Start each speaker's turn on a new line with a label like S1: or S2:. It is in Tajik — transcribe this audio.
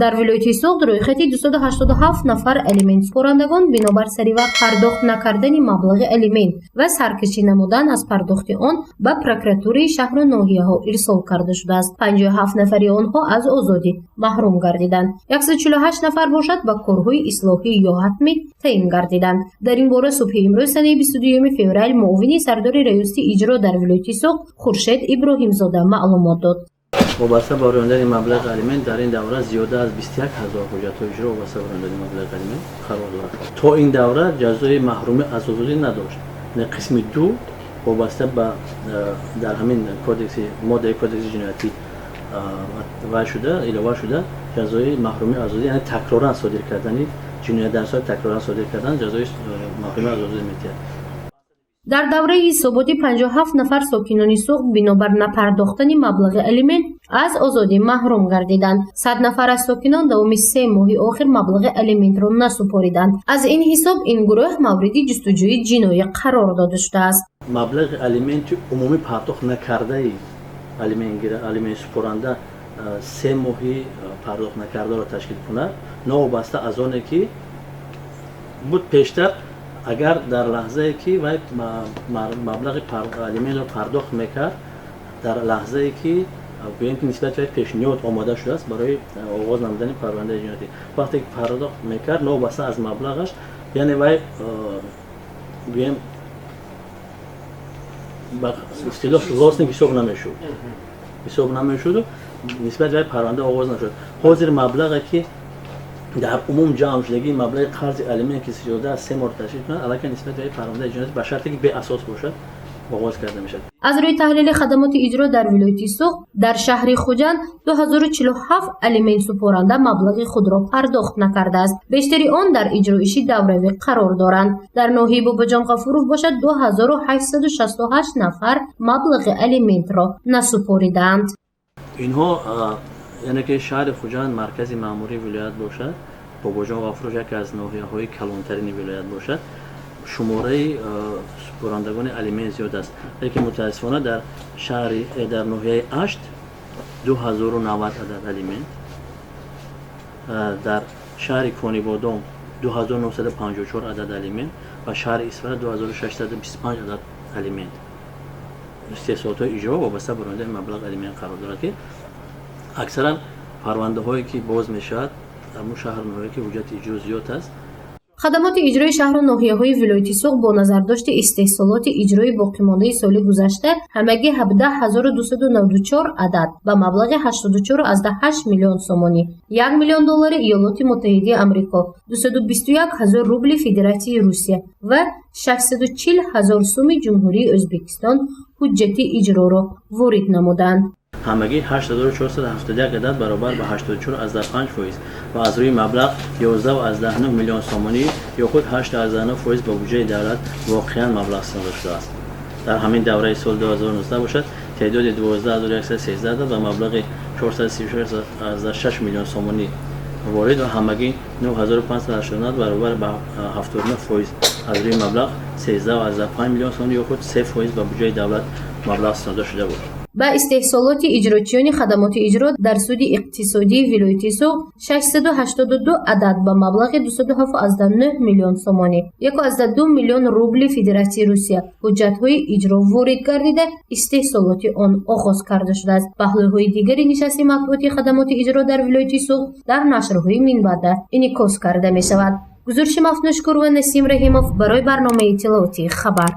S1: дар вилояти Суғд рӯйхати 287 нафар алимент супорандагон бинобар саривақт пардохт накардани маблағи алимент ва саркашӣ намудан аз пардохти он ба прокуратураи шаҳру ноҳияҳо ирсол карда шудааст. 57 нафари онҳо аз озодӣ маҳрум гардиданд. 148 нафар бошад ба корҳои ислоҳӣ ё ҳатмӣ таъин гардиданд. дар ин бора субҳи имрӯз санаи 22 феврал муовини сардори раёсати иҷро дар вилояти Суғд Хуршед Иброҳимзода маълумот дод.
S2: вобаста ба роёндани маблағи алимент дар ин давра зиёда аз 21 000 ҳуҷҷатҳои иҷро вобаста ба роёндани маблағи алимент қарор дорад. То ин давра ҷазои маҳрумӣ аз озодӣ надошт. қисми 2 вобаста ба дар ҳамин кодекси моддаи кодекси ҷиноятӣ вай шуда илова шуда ҷазои маҳрумӣ аз озодӣ яъне такроран содир кардани ҷиноят дар соати такроран содир кардан ҷазои маҳрумӣ аз озодӣ метиҳад.
S1: дар давраи ҳисоботи 57 нафар сокинони Суғд бинобар напардохтани маблағи алимент аз озодӣ маҳрум гардиданд. 100 нафар аз сокинон давоми 3 моҳи охир маблағи алиментро насупориданд. аз ин ҳисоб ин гурӯҳ мавриди ҷустуҷӯи ҷиноӣ қарор дода шудааст.
S2: маблағи алименти умумӣ пардохт накардаи алимент супоранда 3 моҳи пардохт накардаро ташкил кунад, новобаста аз оне ки буд пештар агар дар лаҳзае ки вай маблағи алиментро пардохт мекард, дар лаҳзае ки гӯем ки нисбати вай пешниҳод омода шудааст барои оғоз намудани парвандаи ҷиноятӣ, вақте ки пардохт мекард новобаста аз маблағаш, яъне вай гӯем ба истилоҳ влостник ҳисоб намешуд, нисбати вай парванда оғоз нашуд. ҳозир маблағе ки дар умум ҷамъ шудагии маблағи қарзи алимент ки зиёда аз 3 моҳ ташкил кунад, аллакай нисбати вай парвандаи ҷиноятӣ ба шарте ки беасос бошад оғоз карда мешавад.
S1: аз рӯи таҳлили хадамоти иҷро дар вилояти Суғд дар шаҳри Хуҷанд 2047 алимент супоранда маблағи худро пардохт накардааст. бештари он дар иҷроиши давравӣ қарор доранд. дар ноҳияи Бобоҷон Ғафуров бошад 2868 нафар маблағи алиментро насупоридаанд.
S2: инҳо яъне ки шаҳри Хуҷанд маркази маъмурии вилоят бошад, Бобоҷон Ғафуров яке аз ноҳияҳои калонтарини вилоят бошад, шумораи супорандагони алимент зиёд аст, лекин мутаассифона дар ноҳияи Ашт 2090 адад алимент, дар шаҳри Конибодом 2954 адад алимент ва шаҳри Исфара 2625 адад алимент. истеҳсолотҳои иҷро вобаста ба роёндани маблағи алимент қарор дорад ки аксаран парвандаҳое ки боз мешавад дар мо шаҳру ноҳияе ки ҳуҷҷати иҷро зиёд аст.
S1: хадамоти иҷрои шаҳру ноҳияҳои вилояти Суғд бо назардошти истеҳсолоти иҷрои боқимондаи соли гузашта ҳамагӣ 17294 адад ба маблағи 84,8 миллион сомонӣ, 1 миллион доллари Иёлоти Муттаҳидаи Амрико, 221 000 рубли Федератсияи Русия ва 640 000 сӯми Ҷумҳурии Ӯзбекистон ҳуҷҷати иҷроро ворид намуданд.
S2: ҳамагӣ 8471 адад баробар ба 84,5% ва аз рӯи маблағ 11,9 миллион сомонӣ ё худ 8,9% ба буҷаи давлат воқеан маблағ санода шудааст. дар ҳамин давраи соли 2019 бошад теъдоди 12113 адад ва маблағи 436,6 миллион сомонӣ ворид ва ҳамагӣ 9589 баробар ба 79% аз рӯи маблағ 13,5 миллион сомонӣ ё худ 3% ба буҷаи давлат маблағ санода шуда буд.
S1: ба истеҳсолоти иҷрочиёни хадамоти иҷро дар суди иқтисодии вилояти Суғд 682 адад ба маблағи 207,9 миллион сомонӣ, 1,2 миллион рубли Федератсияи Русия ҳуҷҷатҳои иҷро ворид гардида истеҳсолоти он оғоз карда шудааст. паҳлӯҳои дигари нишасти матбуоти хадамоти иҷро дар вилояти Суғд дар нашрҳои минбаъда инъикос карда мешавад. гузориши Мафнушкур ва Насим Раҳимов барои барномаи иттилоотии хабар.